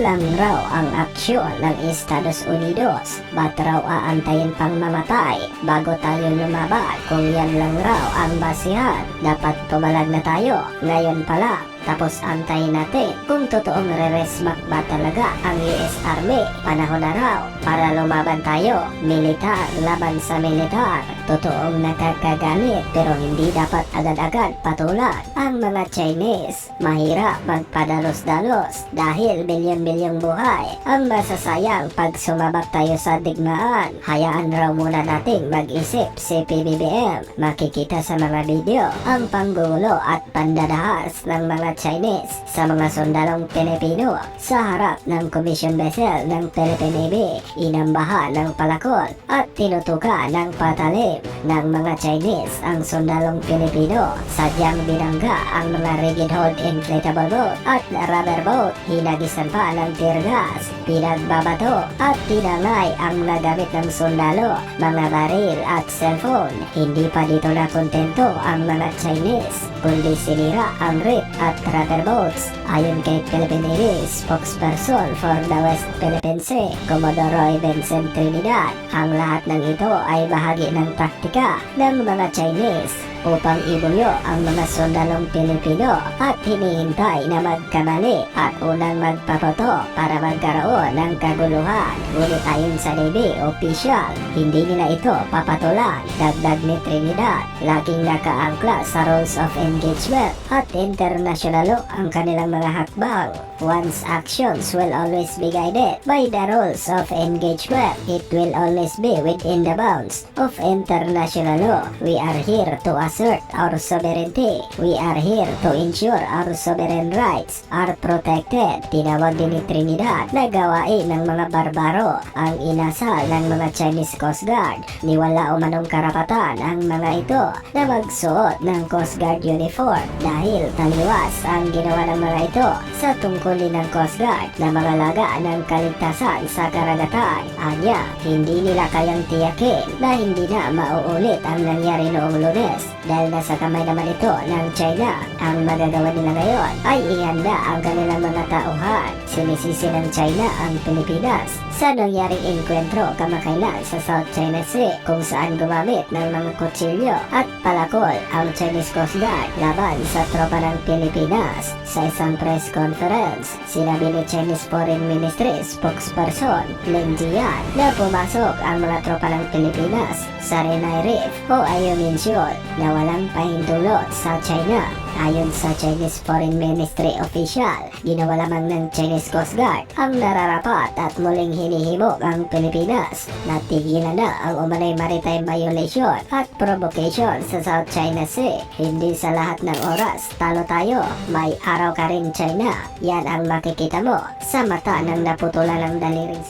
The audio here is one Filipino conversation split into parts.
kulang raw ang aksyon ng Estados Unidos. Ba't raw aantayin pang mamatay bago tayo lumaban? Kung yan lang raw ang basihan, dapat pumalag na tayo ngayon pala. Tapos antayin natin kung totoong re-resmack ba talaga ang US Army. Panahon na raw para lumaban tayo, militar laban sa militar. Totoong nakakagalit pero hindi dapat agad-agad patulan ang mga Chinese. Mahirap magpadalos-dalos dahil bilyon-bilyong buhay ang masasayang pag sumabak tayo sa digmaan. Hayaan raw muna nating mag-isip si PBBM. Makikita sa mga video ang panggulo at pandadahas ng mga Chinese sa mga sundalong Pilipino sa harap ng Commission Vessel ng Philippine Navy. Inambahan ng palakol at tinutukan ng patalim ng mga Chinese ang sundalong Pilipino. Sadyang binangga ang mga rigid hold inflatable boat at rubber boat. Hinagisan pa ng tear gas, pinagbabato at tinangay ang mga gamit ng sundalo, mga baril at cellphone. Hindi pa dito na kontento ang mga Chinese, kundi sinira ang reef at rubber boats. Ayon kay Philippine Navy spokesperson for the West Philippine Sea, Commodore Roy Vincent Trinidad, ang lahat ng ito ay bahagi ng taktika ng mga Chinese upang ibuyo ang mga sundalong Pilipino at hinihintay na magkamali at unang magpapoto para magkaroon ng kaguluhan. Ngunit ayon sa Navy official, hindi nila ito papatulan. Dagdag ni Trinidad, laging nakaangkla sa rules of engagement at international law ang kanilang mga hakbang. One's actions will always be guided by the rules of engagement. It will always be within the bounds of international law. We are here to assert our sovereignty. We are here to ensure our sovereign rights are protected. Tinawag din ni Trinidad na gawain ng mga barbaro ang inasal ng mga Chinese Coast Guard. Niwala umanong karapatan ang mga ito na magsuot ng Coast Guard uniform dahil taliwas ang ginawa ng mga ito sa tungkulin ng Coast Guard na mga laga ng kaligtasan sa karagatan. Anya, hindi nila kayang tiyakin na hindi na mauulit ang nangyari noong Lunes dahil nasa kamay naman ito ng China. Ang magagawa nila ngayon ay ihanda ang kanilang mga tauhan. Sinisisi ng China ang Pilipinas sa nangyaring enkwentro kamakailan sa South China Sea kung saan gumamit ng mga kutsilyo at palakol ang Chinese Coast Guard laban sa tropa ng Pilipinas. Sa isang press conference, sinabi ni Chinese Foreign Ministry spokesperson Lin Jian na pumasok ang mga tropa ng Pilipinas sa Renai Reef o Ayungin Shoal na walang pahintulot sa China. Ayon sa Chinese Foreign Ministry official, ginawa lamang ng Chinese Coast Guard ang nararapat at muling hinihimok ang Pilipinas na tigilan na ang umanay maritime violation at provocation sa South China Sea. Hindi sa lahat ng oras talo tayo, may araw ka rin China. Yan ang makikita mo sa mata ng naputulan ng daliring.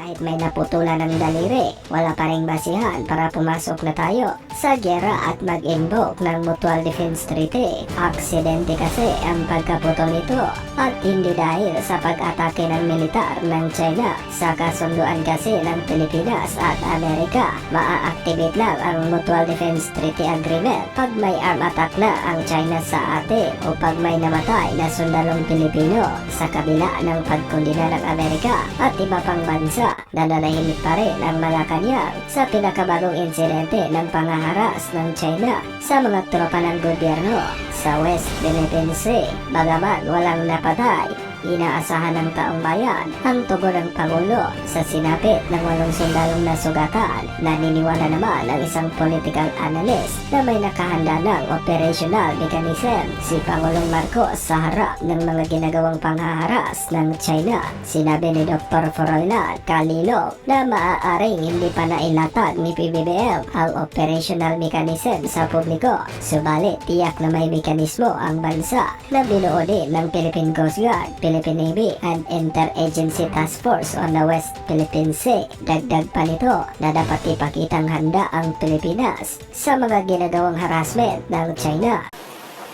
Kahit may naputulan ng daliri, wala pa ring basihan para pumasok na tayo sa gera at mag-invoke ng Mutual Defense Treaty. Aksidente kasi ang pagkaputol nito at hindi dahil sa pag-atake ng militar ng China. Sa kasunduan kasi ng Pilipinas at Amerika, maa-activate lang ang Mutual Defense Treaty Agreement pag may arm attack na ang China sa atin o pag may namatay na sundalong Pilipino sa kabila ng pagkondena ng Amerika at iba pang bansa. Nananahimik pa rin ang Malacanang sa pinakabagong insidente ng pangaharas ng China sa mga tropa ng gobyerno sa West Philippine Sea. Bagaman walang napatay, inaasahan ng taong bayan ang tugon ng Pangulo sa sinapit ng 8 sundalong nasugatan. Naniniwala naman ang isang political analyst na may nakahanda ng operational mechanism si Pangulong Marcos sa harap ng mga ginagawang panghaharas ng China. Sinabi ni Dr. Froilan Calilo na maaaring hindi pa nailatag ni PBBM ang operational mechanism sa publiko. Subalit tiyak na may mekanismo ang bansa na binuo din ng Philippine Coast Guard, Philippine Navy and Interagency Task Force on the West Philippine Sea. Dagdag pa nito na dapat ipakitang handa ang Pilipinas sa mga ginagawang harassment ng China.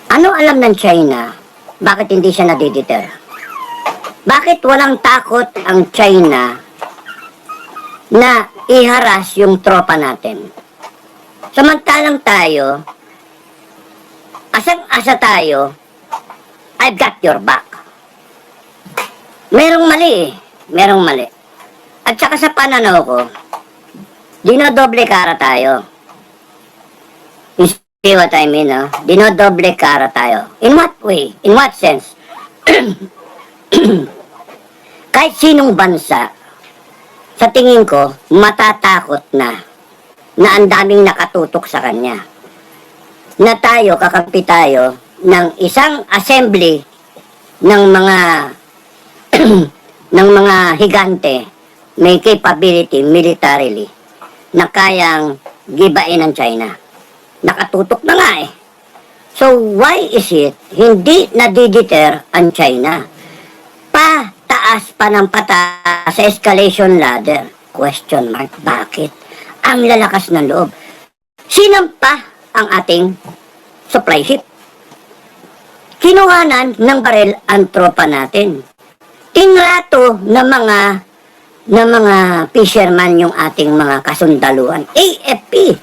Ano alam ng China? Bakit hindi siya nadideter? Bakit walang takot ang China na iharas yung tropa natin? Samantalang tayo, asang-asa tayo, I've got your back. merong mali eh. Merong mali. At saka sa pananaw ko, dinodoble kara tayo. You see what I mean, no? Dinodoble kara tayo. In what way? In what sense? Kahit sinong bansa, sa tingin ko, matatakot na ang daming nakatutok sa kanya. Na tayo, kakampi tayo, ng isang assembly ng mga ng mga higante may capability militarily na kayang gibain ng China. Nakatutok na nga eh. So why is it hindi nadideter ang China? Pataas pa ng pataas sa escalation ladder. Question mark, bakit? Ang lalakas ng loob. Sinampa ang ating supply ship. Kinuhanan ng baril ang tropa natin. Tinrato ng mga fisherman yung ating mga kasundaluhan. AFP.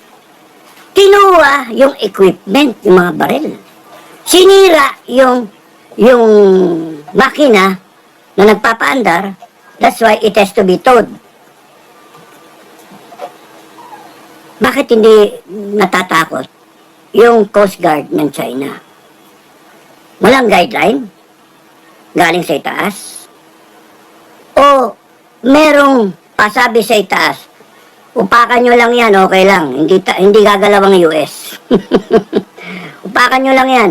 Kinuha yung equipment, yung mga baril. Sinira yung makina na nagpapaandar. That's why it has to be towed. Bakit hindi natatakot yung Coast Guard ng China? Walang guideline? Galing sa itaas? O merong pasabi sa itaas, upakan nyo lang yan, okay lang. Hindi gagalaw ang US. Upakan nyo lang yan.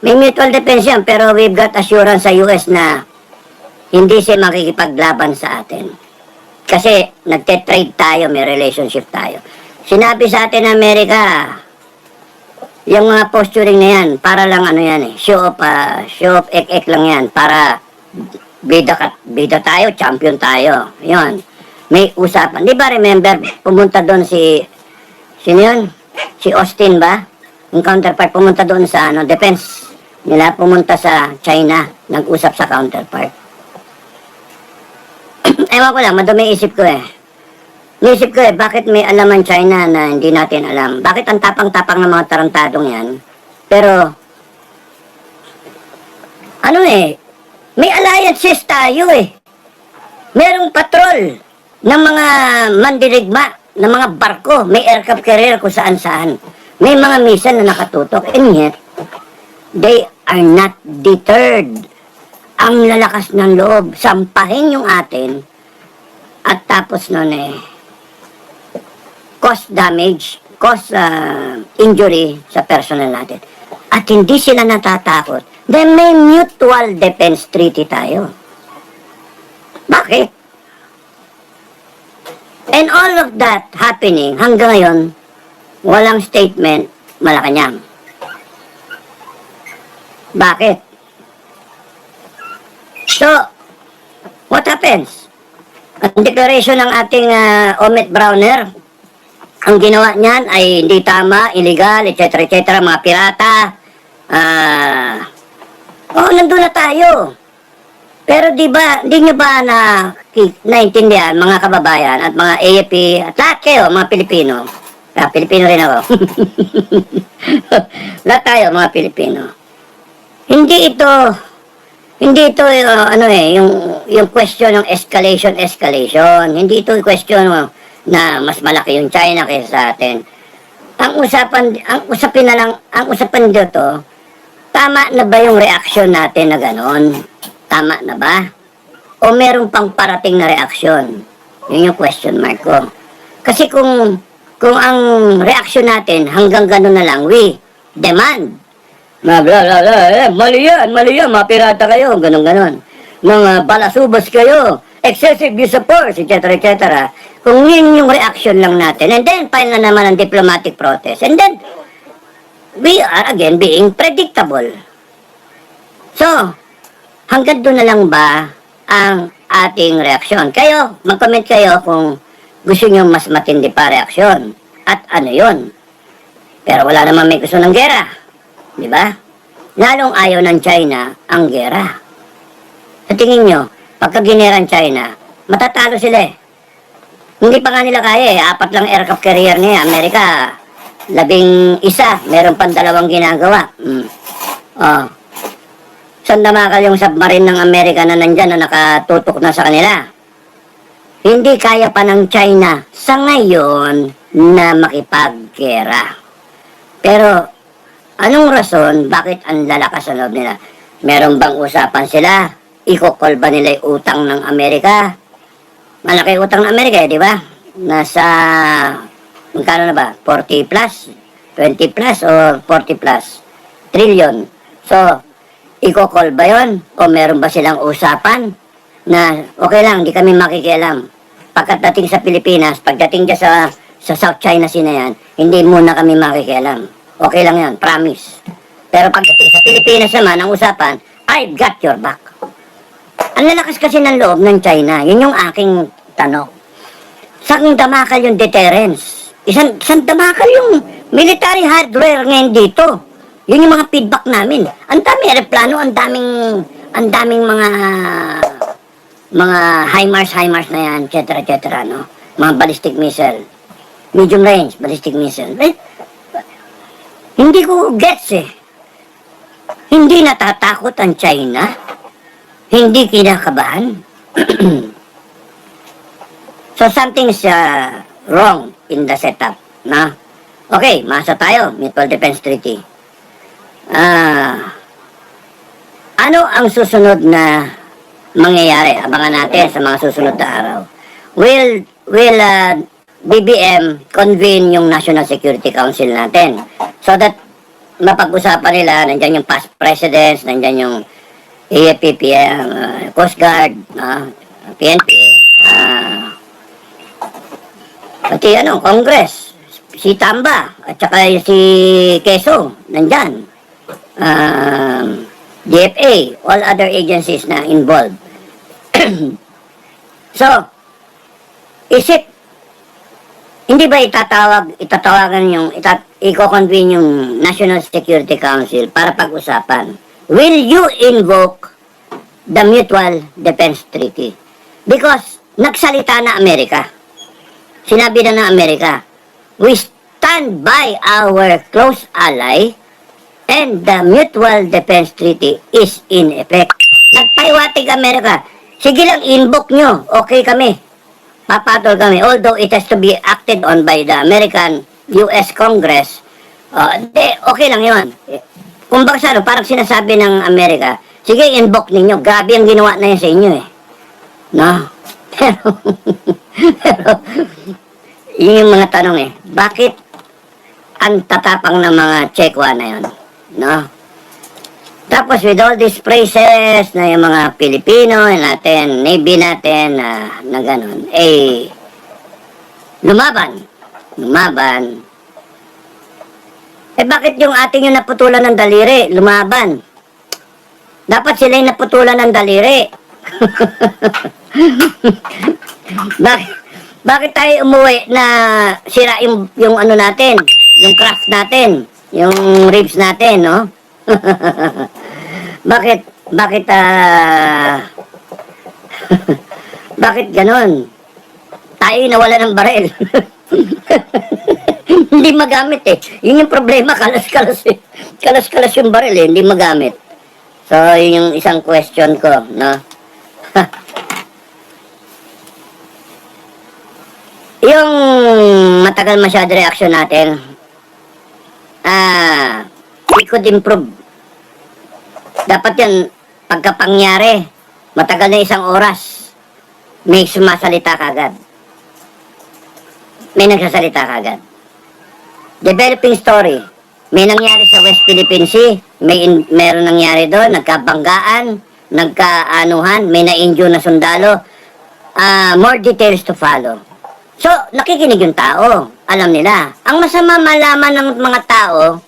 May mutual defense yan, pero we've got assurance sa US na hindi siya makikipaglaban sa atin. Kasi nagte-trade tayo, may relationship tayo. Sinabi sa atin ng Amerika, yung mga posturing na yan, para lang ano yan eh, show of ek-ek lang yan, para bida tayo, champion tayo. Yun. May usapan. Di ba remember, pumunta doon sino yun? Si Austin ba? Yung counterpart, pumunta doon sa defense nila, pumunta sa China, nag-usap sa counterpart. Ewan ko lang, madumi isip ko eh. Naisip ko bakit may alam ang China na hindi natin alam? Bakit ang tapang-tapang ng mga tarantadong yan? Pero, may alliances tayo eh. Merong patrol ng mga mandirigma, ng mga barko, may aircraft carrier kung saan-saan. May mga missile na nakatutok. And yet, they are not deterred. Ang lalakas ng loob, sampahin yung atin, at tapos nun cause damage, cause injury sa personal natin. At hindi sila natatakot. Then may mutual defense treaty tayo. Bakit? And all of that happening, hanggang ngayon, walang statement, Malacanang. Bakit? So, what happens? Ang declaration ng ating Omid Browner, ang ginawa niyan ay hindi tama, illegal, etc. mga pirata. Nandun na tayo. Pero di nyo ba naintindihan, mga kababayan at mga AFP at lahat kayo, mga Pilipino. Pilipino rin ako. Lahat tayo, mga Pilipino. Hindi ito yung question ng escalation. Hindi ito yung question na mas malaki yung China kaysa sa atin. Ang usapan dito, tama na ba yung reaksyon natin na ganon? Tama na ba? O meron pang parating na reaksyon? Yun yung question mark ko. Kasi kung ang reaksyon natin hanggang ganon na lang, we demand. Mali yan, mga pirata kayo, ganon. Mga balasubas kayo, excessive use of force, etc. Kung yun yung reaction lang natin, and then file na naman ang diplomatic protest, and then we are again being predictable. So, hanggang doon na lang ba ang ating reaksyon? Kayo, mag-comment kayo kung gusto nyo mas matindi pa reaksyon. At ano yun? Pero wala naman may gusto ng gera. Di ba? Lalong ayaw ng China ang gera. Sa tingin nyo, pagka ginera ang China, matatalo sila eh. Hindi pa nga nila kaya eh. 4 lang aircraft carrier niya. Amerika, 11. Meron pang 2 ginagawa. sandamakal yung submarine ng Amerika na nandyan na nakatutok na sa kanila. Hindi kaya pa ng China sa ngayon na makipaggera. Pero, anong rason bakit ang lalakas sa loob nila? Meron bang usapan sila? Ikokol ba nila yung utang ng Amerika? Malaki utang ng Amerika, di ba? Nasa, magkano na ba? 40 plus? 20 plus o 40 plus? Trillion. So, ikokol ba yon? O meron ba silang usapan na okay lang, di kami makikialam. Pagdating sa Pilipinas, pagdating dyan sa South China Sea na yan, hindi muna kami makikialam. Okay lang yan, promise. Pero pagdating sa Pilipinas naman, ang usapan, I've got your back. Ang lalakas kasi ng loob ng China, yun yung aking tanong. Saan damakal yung deterrence? Isang damakal yung military hardware ngayon dito. Yun yung mga feedback namin. Ang daming aeroplano, ang daming mga HIMARS na yan, etc. No? Mga ballistic missile. Medium range ballistic missile. Hindi ko gets eh. Hindi natatakot ang China? Hindi kinakabahan? So something's wrong in the setup. Na? Okay, masa tayo, Mutual Defense Treaty. Ano ang susunod na mangyayari? Abangan natin sa mga susunod na araw. Will BBM convene yung National Security Council natin so that mapag-usapan nila, nandyan yung past presidents, nandyan yung AFP, Coast Guard, PNP, pati Congress, si Tamba, at saka si Quezon, nandyan. DFA, all other agencies na involved. So, hindi ba i-convene yung National Security Council para pag-usapan? Will you invoke the Mutual Defense Treaty? Because nagsalita na Amerika. Sinabi na ng Amerika, we stand by our close ally and the Mutual Defense Treaty is in effect. Nagpaiwatig Amerika, sige lang, invoke nyo, okay kami. Papatol kami, although it has to be acted on by the American US Congress, okay lang yun. Kung bakit parang sinasabi ng Amerika, sige, invoke ninyo, grabe ang ginawa na yun sa inyo eh. No? Pero yun yung mga tanong eh, bakit ang tatapang ng mga Chekwa na yun? No? Tapos with all these praises na yung mga Pilipino natin, Navy natin na ganun, lumaban. Bakit yung ating yung naputulan ng daliri, lumaban? Dapat sila yung naputulan ng daliri. Bakit tayo umuwi na sira yung ano natin, yung craft natin, yung ribs natin, no? Bakit bakit ganon? Tayo nawala ng baril. Hindi magamit eh. Yun yung problema, kalas-kalas eh. Kalas-kalas yung baril eh, hindi magamit. So, yun yung isang question ko, no? Yung matagal masyado reaction natin, we could improve. Dapat yan, pagkapangyari, matagal na 1 oras, may sumasalita kagad. May nagsasalita kagad. Developing story. May nangyari sa West Philippine Sea, meron nangyari doon, nagkabanggaan, nagkaanuhan, may na-injure na sundalo. More details to follow. So, nakikinig yung tao. Alam nila. Ang masama malaman ng mga tao,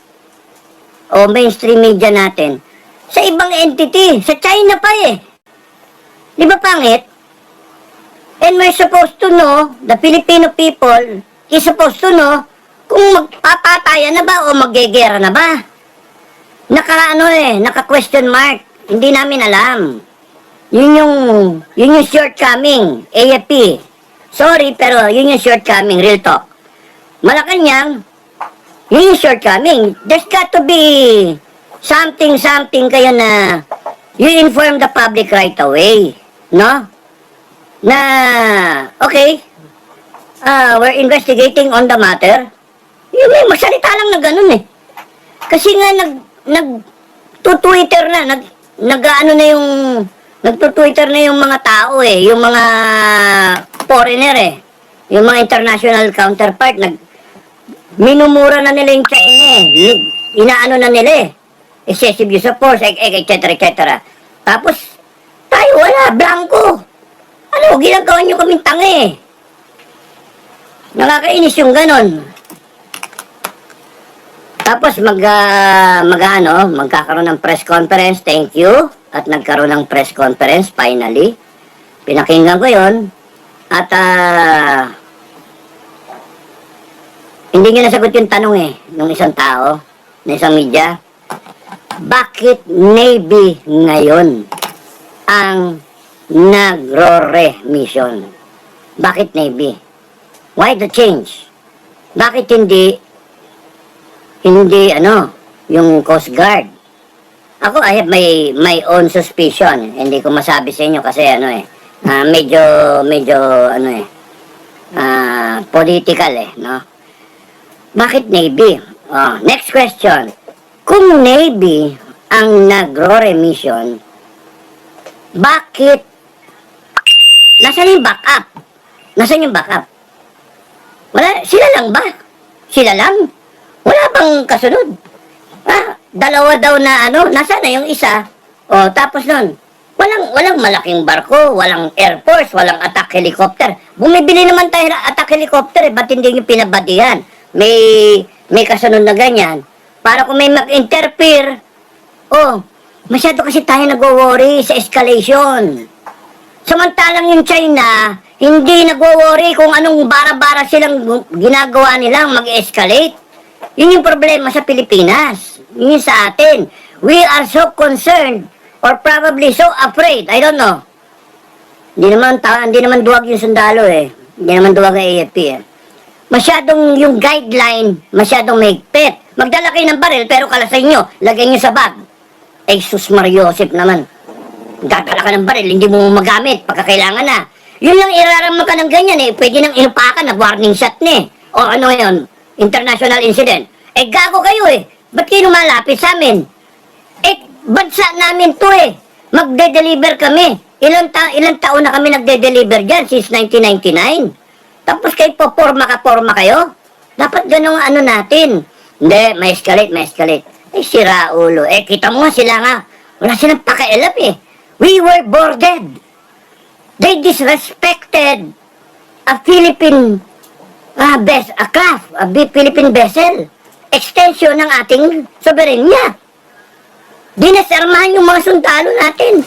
o mainstream media natin, sa ibang entity, sa China pa eh. Di ba pangit? And we're supposed to know, the Filipino people is supposed to know, kung magpapatayan na ba o maggegera na ba. Naka-question mark. Hindi namin alam. Yun yung shortcoming, AFP. Sorry, pero yun yung shortcoming, real talk. Malacanang, yun yung shortcoming. There's got to be something kayo na you inform the public right away, no? Na, okay, we're investigating on the matter. Yun eh, magsalita lang na ganun eh. Kasi nga nag-Twitter na, nag-ano na yung, nagto-Twitter na yung mga tao eh, yung mga foreigner eh, yung mga international counterpart, minumura na nila yung China eh, inaano na nila eh, excessive use of force, etc. Tapos, tayo wala, blanco. Ano, ginagawa nyo kaming tanga eh. Nakakainis yung ganon. Tapos magkakaroon ng press conference, thank you. At nagkaroon ng press conference, finally. Pinakinggan ko yon. At hindi nyo nasagot yung tanong eh, ng isang tao, ng isang media. Bakit Navy ngayon ang nagro-remission? Bakit Navy? Why the change? Bakit hindi yung Coast Guard? Ako, I have my own suspicion. Hindi ko masabi sa inyo kasi medyo political eh, no? Bakit Navy? Next question. Kung Navy ang nagro-remission, bakit nasaan yung backup? Nasaan yung backup? Wala, sila lang ba? Sila lang? Wala bang kasunod? Dalawa daw na nasaan na yung isa? Tapos nun, walang malaking barko, walang air force, walang attack helicopter. Bumibili naman tayo ng attack helicopter eh, ba't hindi nyo pinabadihan? May kasunod na ganyan. Para kung may mag-interfere, masyado kasi tayo nag-worry sa escalation. Samantalang yung China, hindi nag-worry kung anong bara-bara silang ginagawa nilang mag-escalate. Yun yung problema sa Pilipinas. Yun yung sa atin. We are so concerned or probably so afraid. I don't know. Hindi naman duwag yung sundalo eh. Hindi naman duwag ang AFP eh. Masyadong yung guideline, masyadong mahigpit. Magdala kayo ng baril pero kalasan nyo, lagay nyo sa bag. Jesus Mariosep naman. Dadala ka ng baril, hindi mo magamit pagkakailangan na. Yun lang iraramang ka ng ganyan eh. Pwede nang inupakan na warning shot ni. O ano yun, international incident. Gago kayo eh. Ba't kayo lumalapit sa amin? Bansa namin to eh. Magde-deliver kami. Ilang taon na kami nagde-deliver dyan since 1999. Tapos kayo forma kayo? Dapat ganun natin. Hindi, may escalate. Sira ulo. Kita mo nga sila nga. Wala silang pakialam eh. We were boarded. They disrespected a Philippine Philippine vessel. Extension ng ating soberenya. Dinasarmahan yung mga sundalo natin.